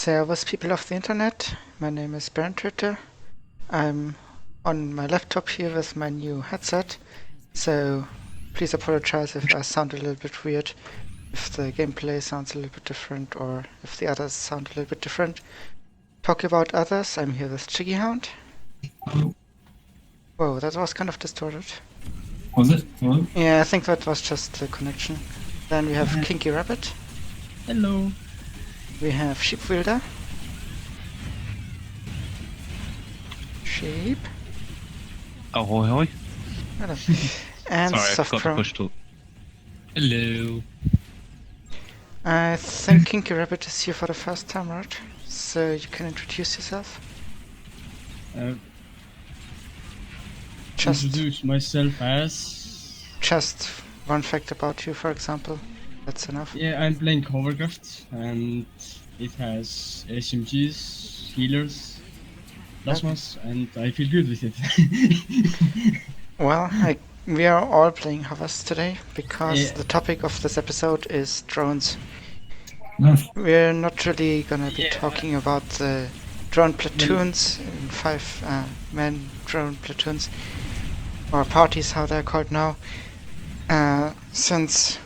Servus, people of the internet. My name is Baerentoeter. I'm on my laptop here with my new headset, so please apologize if I sound a little bit weird, if the gameplay sounds a little bit different, or if the others sound a little bit different. Talk about others, I'm here with Jiggyhound. Whoa, that was kind of distorted. Was it? Hello? Yeah, I think that was just the connection. Then we have KinkyRabbit. Hello. We have Sheepwielder. Sheep. Ahoy hoy. Hello. And Sorry, I forgot to softpro. push talk. Hello. I think KinkyRabbit is here for the first time, right? So you can introduce yourself. Introduce myself as... Just one fact about you, for example. That's enough. Yeah, I'm playing Robocraft, and it has SMGs, healers, plasmas, and I feel good with it. Well, we are all playing Hovers today, because Yeah. the topic of this episode is drones. No. We're not really gonna be Yeah. talking about the drone platoons, 5-man drone platoons, or parties, how they're called now, since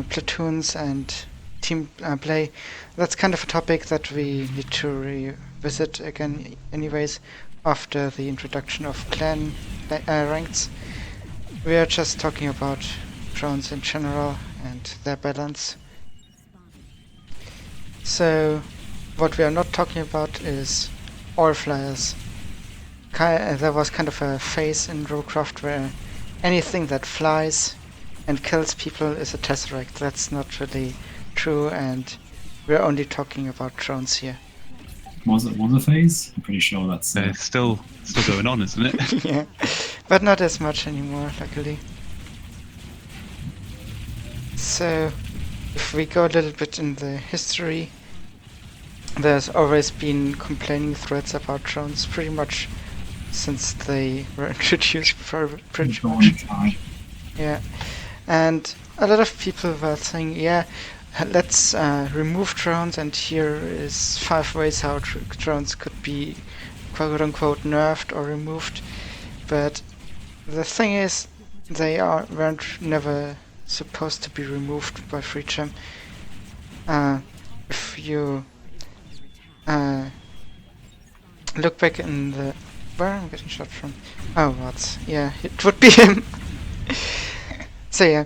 platoons and team play, that's kind of a topic that we need to revisit again anyways after the introduction of clan ranks. We are just talking about drones in general and their balance. So what we are not talking about is all flyers. There was kind of a phase in Robocraft where anything that flies and kills people is a tesseract. That's not really true, and we're only talking about drones here. Was it a phase? I'm pretty sure that's... It's still going on, isn't it? Yeah, but not as much anymore, luckily. So, if we go a little bit in the history, there's always been complaining threads about drones pretty much since they were introduced pretty much. Yeah, and a lot of people were saying, yeah, let's remove drones, and here is 5 ways how drones could be quote-unquote nerfed or removed. But the thing is, they weren't never supposed to be removed by FreeGem. If you look back in the... Where am I getting shot from? Oh, what? Yeah, it would be him. So yeah,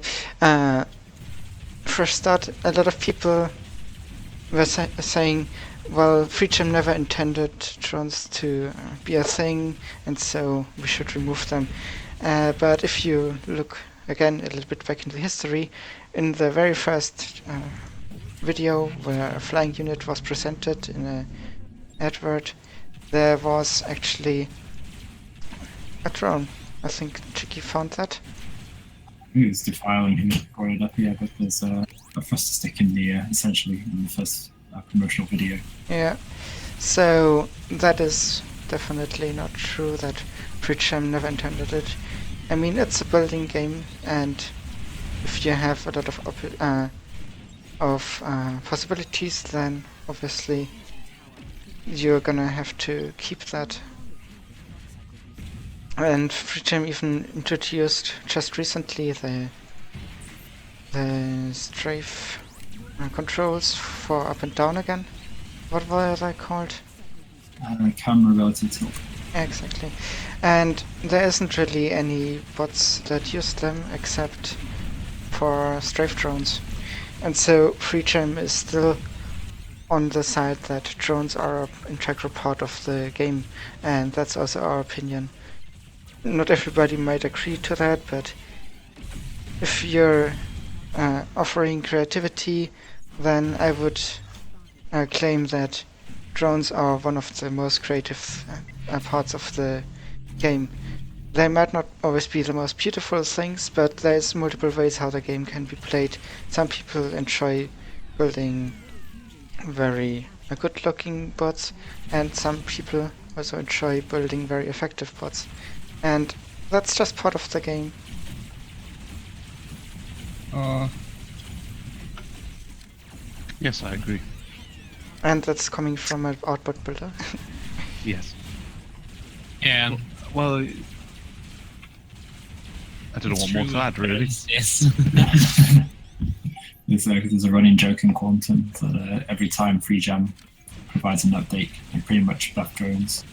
first start, a lot of people were saying, well, FreeGem never intended drones to be a thing, and so we should remove them. But if you look again a little bit back into history, in the very first video where a flying unit was presented in an advert, there was actually a drone. I think Chicky found that. It's defiling him, brought it up here, but there's a thruster stick in the, essentially, in the first promotional video. Yeah, so that is definitely not true that FreeGem never intended it. I mean, it's a building game, and if you have a lot of possibilities, then obviously you're gonna have to keep that. And FreeGem even introduced just recently the strafe controls for up and down again. What were they called? Camera relative tilt. Exactly. And there isn't really any bots that use them except for strafe drones. And so FreeGem is still on the side that drones are an integral part of the game, and that's also our opinion. Not everybody might agree to that, but if you're offering creativity, then I would claim that drones are one of the most creative parts of the game. They might not always be the most beautiful things, but there's multiple ways how the game can be played. Some people enjoy building very good-looking bots, and some people also enjoy building very effective bots. And that's just part of the game. Yes, I agree. And that's coming from an outboard builder. Yes. Yeah. Well, I don't know what more to add, really. Yes. There's a running joke in Quantum that every time Free Jam provides an update, they pretty much buff drones.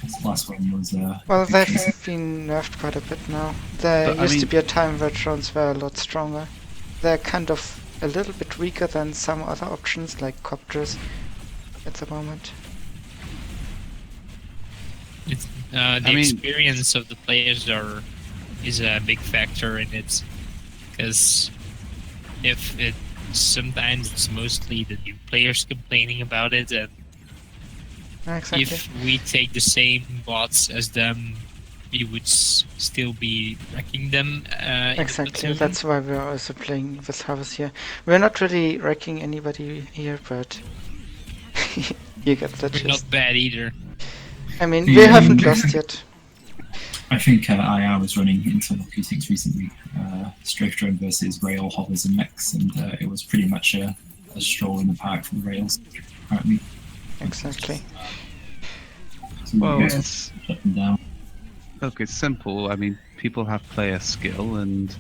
This last one was Well, big they've case. been nerfed quite a bit now. There But, I used to mean- be a time where drones were a lot stronger. They're kind of a little bit weaker than some other options, like copters, at the moment. It's, the I mean- experience of the players is a big factor in it, because if it sometimes it's mostly the new players complaining about it, and Exactly. if we take the same bots as them, we would still be wrecking them. In the Exactly, platoon. that's why we're also playing with Harvest here. We're not really wrecking anybody here, but you get the We're gist. not bad either. I mean, we Yeah. haven't lost yet. I think IA was running internal Q6 recently, Strafe Drone versus Rail, Hovers and Mechs, and it was pretty much a stroll in the park for the Rails, apparently. Exactly. So Well, we guys it's shut them down. look, it's simple. I mean, people have player skill and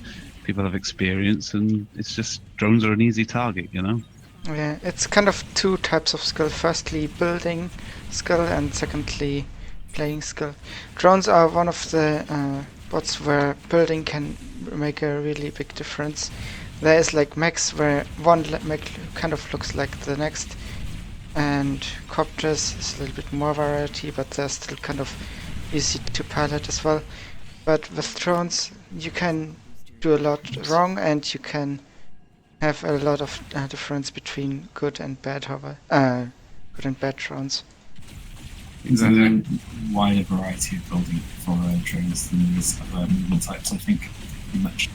people have experience, and it's just drones are an easy target, you know. Yeah, it's kind of two types of skill. Firstly, building skill, and secondly, playing skill. Drones are one of the bots where building can make a really big difference. There is like mechs where one mech kind of looks like the next, and copters is a little bit more variety, but they're still kind of easy to pilot as well. But with drones, you can do a lot wrong, and you can have a lot of difference between good and bad good and bad drones. There's a wider variety of building for drones than there is other movement types, I think, pretty much.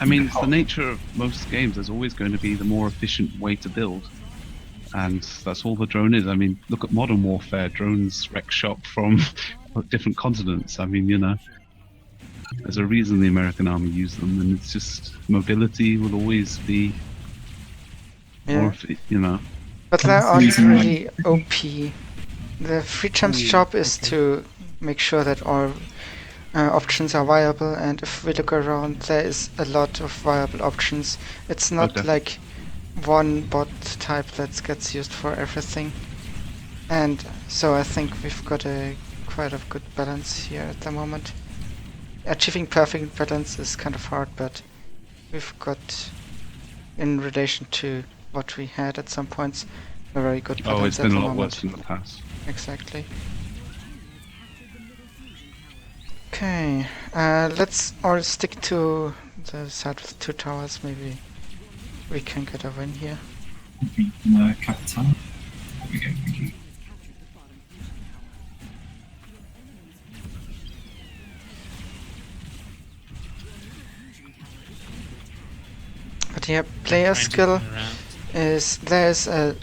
I mean, it's the nature of most games. There's always going to be the more efficient way to build, and that's all the drone is. I mean, look at Modern Warfare. Drones wreck shop from different continents. I mean, you know, there's a reason the American army use them, and it's just mobility will always be more, you know. But they are Reason why- really OP. The Free Champ's job is to make sure that all options are viable, and if we look around, there is a lot of viable options. It's not Okay. like one bot type that gets used for everything. And so I think we've got quite a good balance here at the moment. Achieving perfect balance is kind of hard, but we've got, in relation to what we had at some points, a very good balance Oh, it's at been the a lot moment. worse in the past. Exactly. Okay, let's all stick to the side with 2 towers. Maybe we can get a win here. In Capital. There we go, thank you. But yeah, player Trying to skill turn around. there's a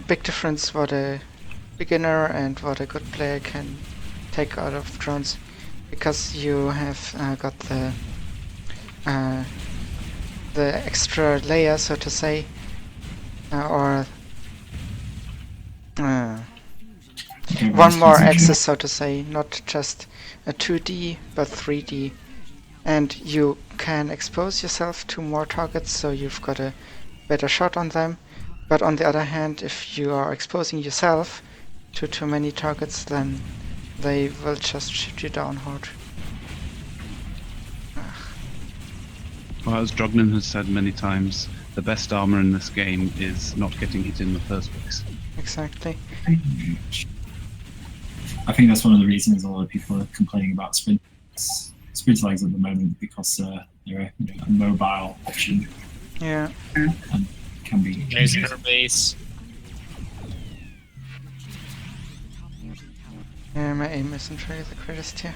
big difference what a beginner and what a good player can take out of drones, because you have got the extra layer, so to say, or Okay, one right, more so- axis, so to say, not just a 2D but 3D, and you can expose yourself to more targets, so you've got a better shot on them. But on the other hand, if you are exposing yourself to too many targets, then they will just shoot you down hard. Well, as Drognan has said many times, the best armor in this game is not getting hit in the first place. Exactly. I think that's one of the reasons a lot of people are complaining about sprint lags at the moment, because they're a mobile option Yeah. and can be. There's her base. Yeah, my aim isn't really the greatest here.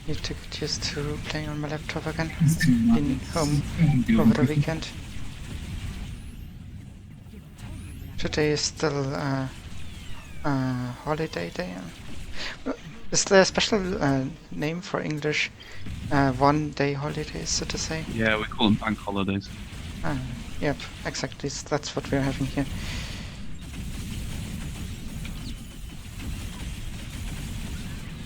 Need to get used to playing on my laptop again in home over the weekend. Today is still holiday day. Is there a special name for English 1 day holidays, so to say? Yeah, we call them bank holidays. Ah, Yep, exactly. That's what we're having here.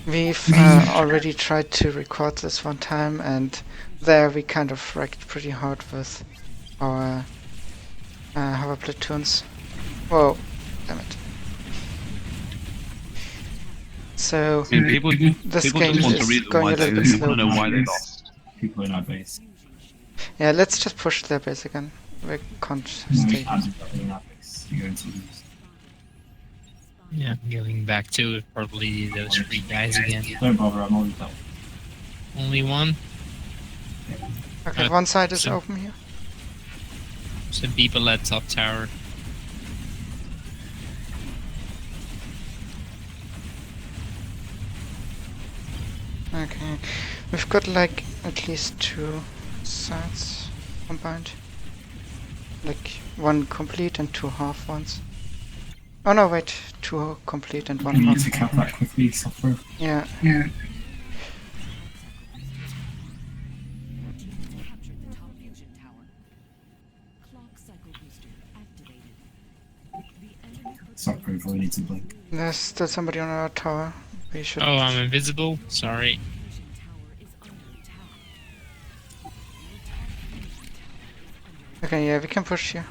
We've already tried to record this one time, and there we kind of wrecked pretty hard with our hover platoons. Whoa, damn it. So, I mean, people this people game just want a is reason going why a they little bit want to slow. know why they lost. People in our base. Yeah, let's just push their base again. We can't No, we stay. can't do that in our base. You're going to lose. Yeah, I'm going back to probably those 3 guys again. Don't bother, I'm already done. Only one. Okay, one side is so- open here. Some people at top tower. Okay, we've got like at least 2 sides combined. Like 1 complete and 2 half ones. Oh no, wait, 2 complete and 1 We need half. to cap that quickly, softpro. Yeah. Softpro probably needs to blink. There's still somebody on our tower. We should. Oh, I'm invisible. Sorry. Okay, yeah, we can push here.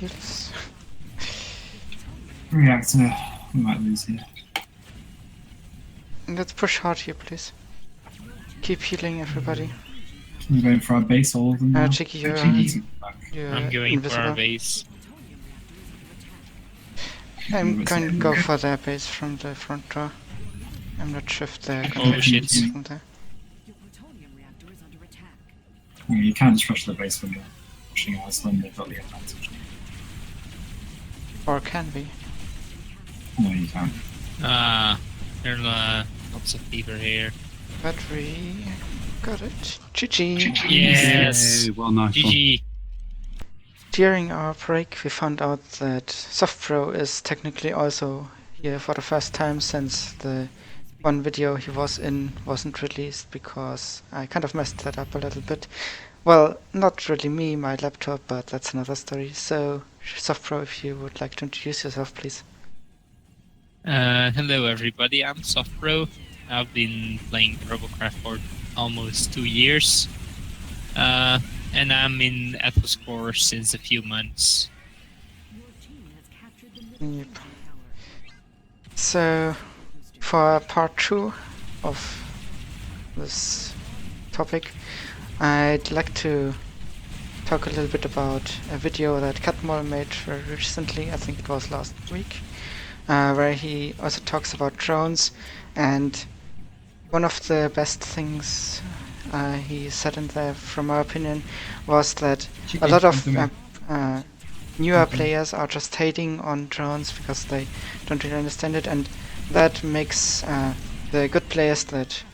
Heals. Reactor, we might lose here. Let's push hard here, please. Keep healing everybody. We're going for our base, all of them now. Chicky, you're, Actually, need to go back. you're I'm going invisible. for our base. I'm going to go for their base from the front door. I'm not sure if they're Oh, gonna shit. shoot from there. Yeah, you can't just rush the base when you're pushing ours when they've got the advantage. Or can we? No, you can't. There's lots of people here. But we got it. GG! Yes. Yay, well, nice one. GG. During our break, we found out that softpro is technically also here for the first time since the one video he was in wasn't released because I kind of messed that up a little bit. Well, not really me, my laptop, but that's another story. So, softpro, if you would like to introduce yourself, please. Hello everybody, I'm softpro. I've been playing Robocraft for almost 2 years. And I'm in Ethos Core since a few months. Yep. So, for part 2 of this topic, I'd like to talk a little bit about a video that Catmull made very recently, I think it was last week, where he also talks about drones, and one of the best things he said in there, from my opinion, was that a lot of newer players are just hating on drones because they don't really understand it, and that makes the good players that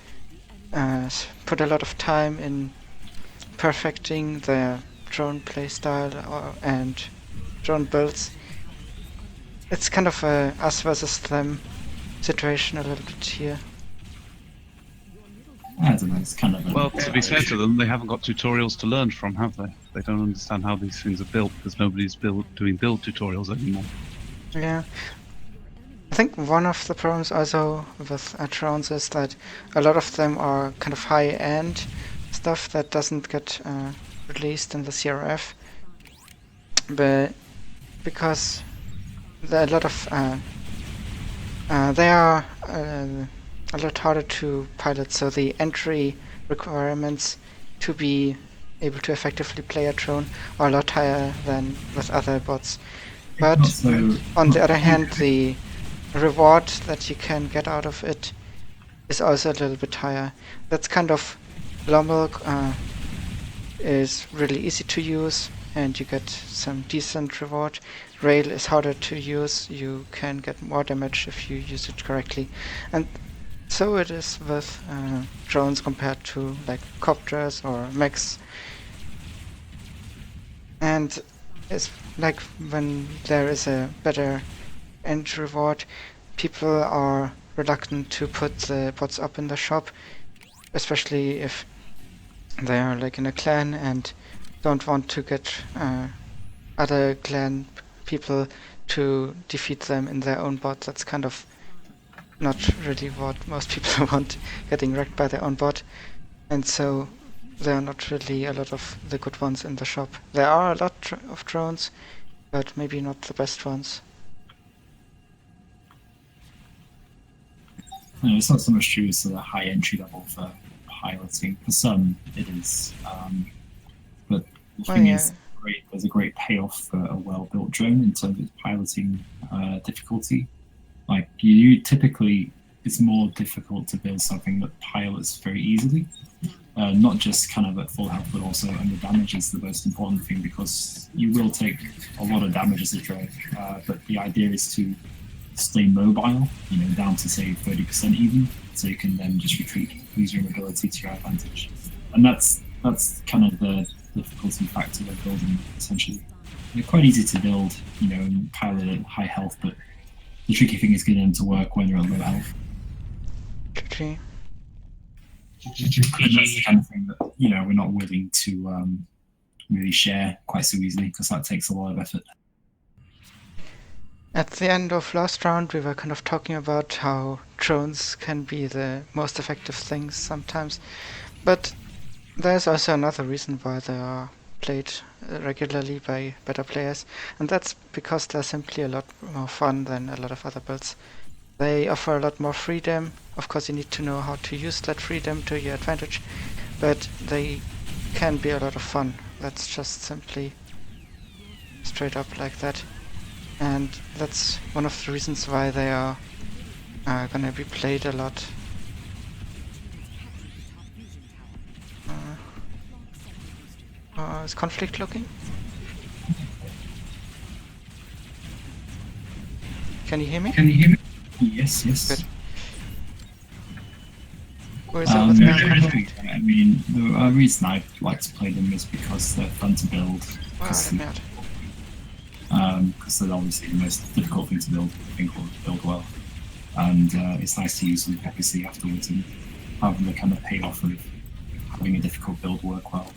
put a lot of time in perfecting their drone playstyle and drone builds. It's kind of a us versus them situation a little bit here. I don't know, it's kind of a... Well, to be fair to them, they haven't got tutorials to learn from, have they? They don't understand how these things are built because nobody's doing build tutorials anymore. Yeah. I think one of the problems also with drones is that a lot of them are kind of high-end stuff that doesn't get released in the CRF, but because there are a lot of they are a lot harder to pilot, so the entry requirements to be able to effectively play a drone are a lot higher than with other bots. But Also, on the other hand, the reward that you can get out of it is also a little bit higher. That's kind of Lomilk is really easy to use and you get some decent reward. Rail is harder to use, you can get more damage if you use it correctly. And so it is with drones compared to like copters or mechs. And it's like when there is a better end reward, people are reluctant to put the bots up in the shop, especially if they are like in a clan and don't want to get other clan people to defeat them in their own bot. That's kind of not really what most people want, getting wrecked by their own bot. And so there are not really a lot of the good ones in the shop. There are a lot of drones, but maybe not the best ones. No, it's not so much true as a high entry level for piloting. For some, it is. But the thing is, there's a great payoff for a well-built drone in terms of piloting difficulty. Like, typically, it's more difficult to build something that pilots very easily. Not just kind of at full health, but also under damage is the most important thing, because you will take a lot of damage as a drone. But the idea is to stay mobile, down to say 30% even, so you can then just retreat, use your mobility to your advantage. And that's kind of the difficulty factor of building, essentially. They're quite easy to build, and pilot at high health, but the tricky thing is getting them to work when you're at low health. GG. And that's the kind of thing that, we're not willing to really share quite so easily, because that takes a lot of effort. At the end of last round, we were kind of talking about how drones can be the most effective things sometimes, but there's also another reason why they are played regularly by better players, and that's because they're simply a lot more fun than a lot of other builds. They offer a lot more freedom. Of course, you need to know how to use that freedom to your advantage, but they can be a lot of fun. That's just simply straight up like that. And that's one of the reasons why they are gonna be played a lot. Is Conflict looking? Can you hear me? Yes. Good. Where is over there? I mean, the reason I like to play them is because they're fun to build. Because they're obviously the most difficult thing to build, build well. And it's nice to use them, obviously, afterwards and have the kind of payoff of having a difficult build work well.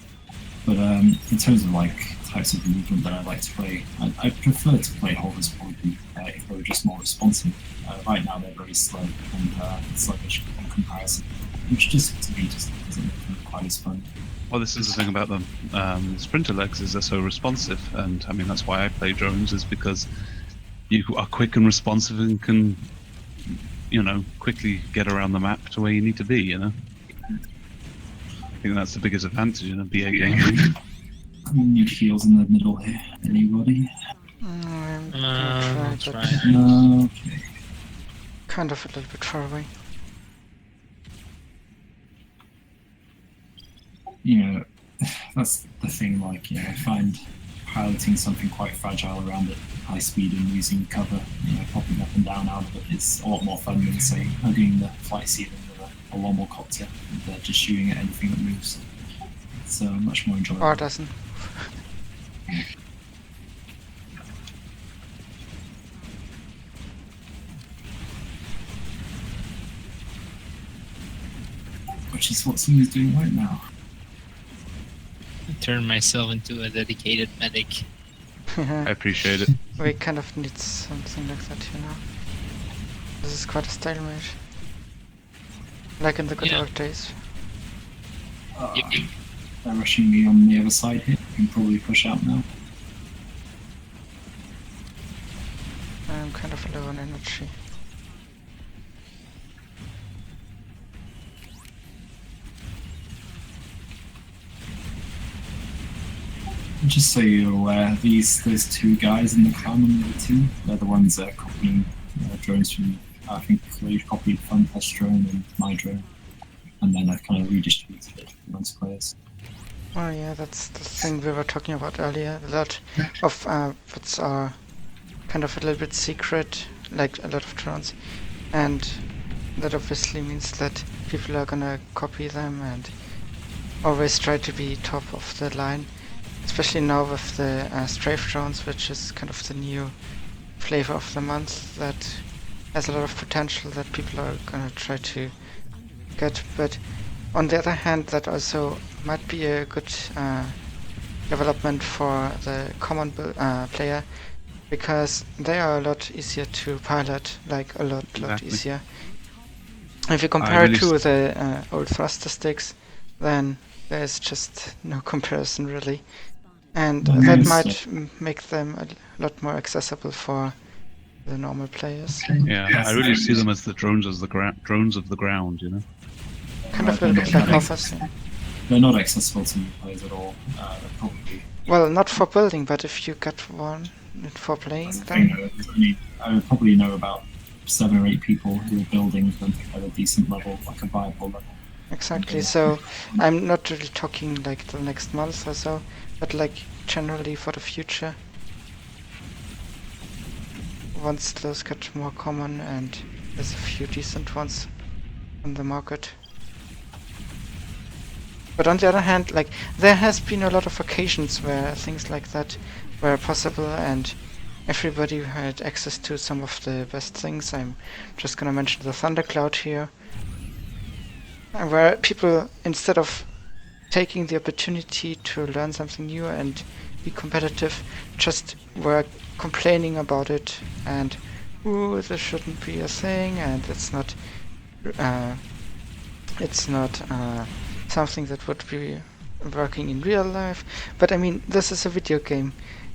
But in terms of types of movement that I like to play, I prefer to play hovers probably if they were just more responsive. Right now they're very slow and sluggish in comparison, which just to me just doesn't make them quite as fun. Well, this is the thing about them. Sprinter legs is they're so responsive, and I mean that's why I play drones, is because you are quick and responsive and can, quickly get around the map to where you need to be. I think that's the biggest advantage in a BA game. Need heals in the middle here. Anybody? That's right. Okay. Kind of a little bit far away. That's the thing, I find piloting something quite fragile around at high speed and using cover, popping up and down out of it is a lot more fun than, say, doing the flight ceiling with a normal copter and just shooting at anything that moves. It's much more enjoyable. Or doesn't. Which is what Sue is doing right now. Turn myself into a dedicated medic. I appreciate it. We kind of need something like that, This is quite a stalemate. Like in the good old days. They're rushing me on the other side here. You can probably push out now. I'm kind of low on energy. Just so you're aware, those two guys in the clan on the other two, they're the ones that are copying drones from, I think they copied Funfest drone and my drone, and then I've kind of redistributed it amongst players. Oh yeah, that's the thing we were talking about earlier. A lot of bots are kind of a little bit secret, like a lot of drones, and that obviously means that people are gonna copy them and always try to be top of the line. Especially now with the strafe drones, which is kind of the new flavor of the month, that has a lot of potential that people are gonna try to get. But on the other hand, that also might be a good development for the common player, because they are a lot easier to pilot, like a lot Exactly. easier. If you compare it to the old thruster sticks, then there's just no comparison really, and that might make them a lot more accessible for the normal players. Yeah, I really see them as the drones of the ground, you know. Kind of a little bit like hoppers. They're not accessible to new players at all. They're probably. Well, not for building, but if you get one for playing, That's the then thing, I would probably know about 7 or 8 people who are building them at a decent level, like a viable level. exactly. So I'm not really talking like the next month or so, but like generally for the future. Once those get more common and there's a few decent ones on the market. But on the other hand, like, there has been a lot of occasions where things like that were possible and everybody had access to some of the best things. I'm just gonna mention the Thundercloud here, where people, instead of taking the opportunity to learn something new and be competitive, just were complaining about it and, ooh, this shouldn't be a thing, and it's not something that would be working in real life. But I mean, this is a video game.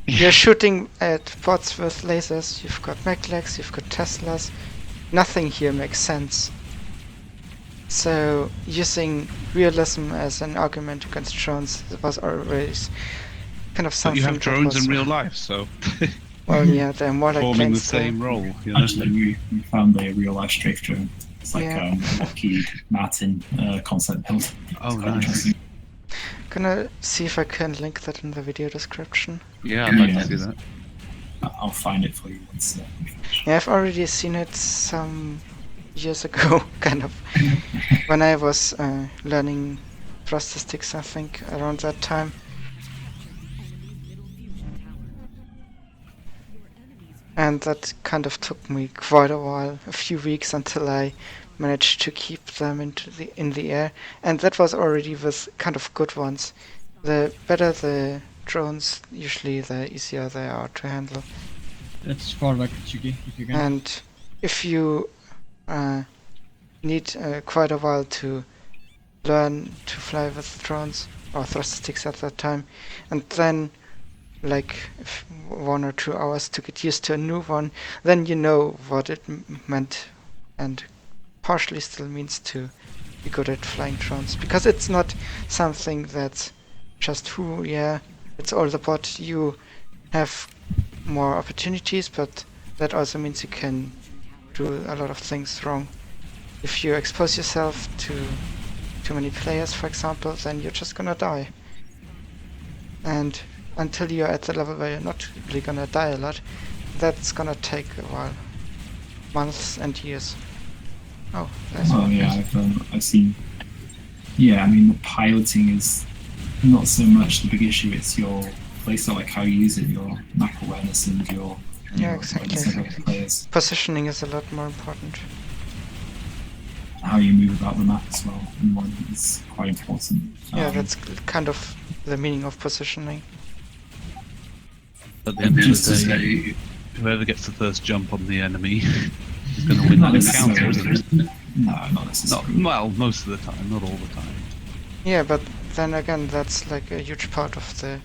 You're shooting at bots with lasers, you've got Mechlex, you've got Teslas. Nothing here makes sense. So using realism as an argument against drones was always kind of But something. you have drones in real life, so Well, yeah, they're more like performing the planes, though. same role. You know? Actually, we found a real life strafe drone. It's like Yeah. Lockheed Martin concept build. Oh, Quite nice. interesting. Gonna see if I can link that in the video description. Yeah, I'd like Yeah. to see that. I'll find it for you once. Yeah, I've already seen it some years ago, kind of, when I was learning thruster sticks, I think, around that time. And that kind of took me quite a while, a few weeks, until I managed to keep them in the air. And that was already with kind of good ones. The better the drones, usually the easier they are to handle. Let's fall back, Jiggy, if you can. And if you need quite a while to learn to fly with drones or thruster sticks at that time, and then like 1 or 2 hours to get used to a new one, then you know what it meant and partially still means to be good at flying drones, because it's not something that's just it's all the bot. You have more opportunities, but that also means you can do a lot of things wrong. If you expose yourself to too many players, for example, then you're just gonna die. And until you're at the level where you're not really gonna die a lot, that's gonna take a while. Months and years. Oh, there's one. Yeah, I've seen. Yeah, I mean, the piloting is not so much the big issue. It's your playstyle, like how you use it, your map awareness, and your Yeah, awareness exactly. of the players. Positioning is a lot more important. How you move about the map as well, and one is quite important. Yeah, that's kind of the meaning of positioning. At the end of Just to the day, whoever gets the first jump on the enemy is going to win that encounter, isn't it? No, not necessarily. Well, most of the time, not all the time. Yeah, but then again, that's like a huge part of the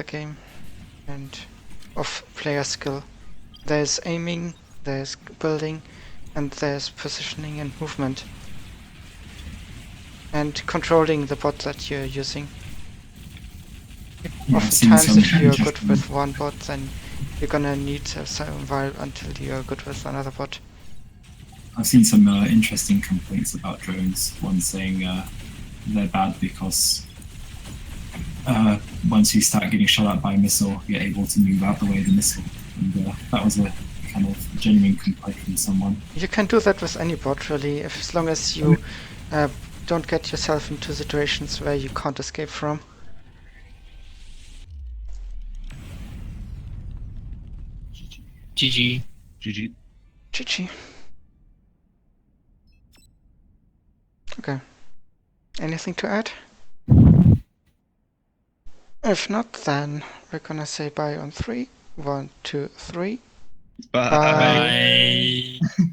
game and of player skill. There's aiming, there's building, and there's positioning and movement. And controlling the bot that you're using. Yeah, I've seen Oftentimes, some if you're good interesting- with one bot, then you're gonna need some while until you're good with another bot. I've seen some interesting complaints about drones. One saying they're bad because once you start getting shot at by a missile, you're able to move out the way of the missile. And that was a kind of genuine complaint from someone. You can do that with any bot, really, as long as you don't get yourself into situations where you can't escape from. GG. GG. GG. Okay. Anything to add? If not, then we're gonna say bye on 3. 1, 2, 3. Bye. Bye. Bye.